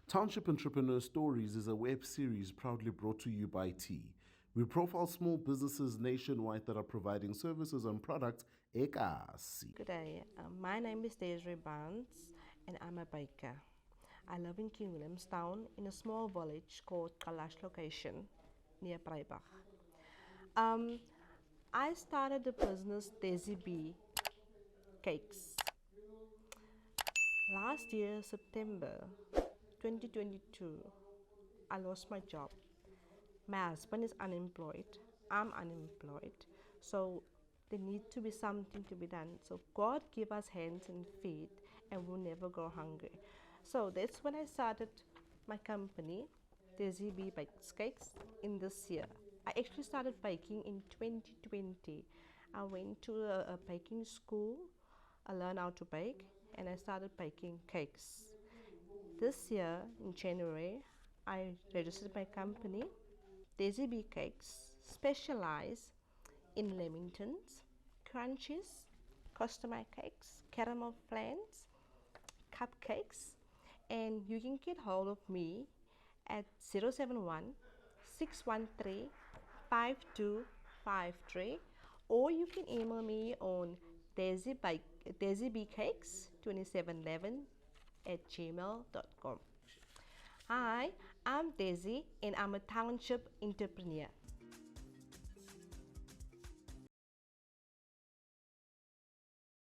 Township Entrepreneurs Stories is a web series proudly brought to you by T. We profile small businesses nationwide that are providing services and products ekasi. Good day. My name is Desiree and I'm a baker. I live in King Williamstown in a small village called Carwash location near Breibach. Um, I started the business Desib cakes last year, September 2022. I lost my job. My husband is unemployed. I'm unemployed. So there needs to be something to be done. So God give us hands and feet and we'll never go hungry. So that's when I started my company, Desib Bakes Cakes, in this year. I actually started baking in 2020. I went to a baking school. I learned how to bake and I started baking cakes. This year in January, I registered my company. Desib Cakes specialize in lemingtons, crunches, customized cakes, caramel flans, cupcakes, and you can get hold of me at 071 613 5253, or you can email me on desibcakes2711 at gmail.com. Hi, I'm Daisy and I'm a township entrepreneur.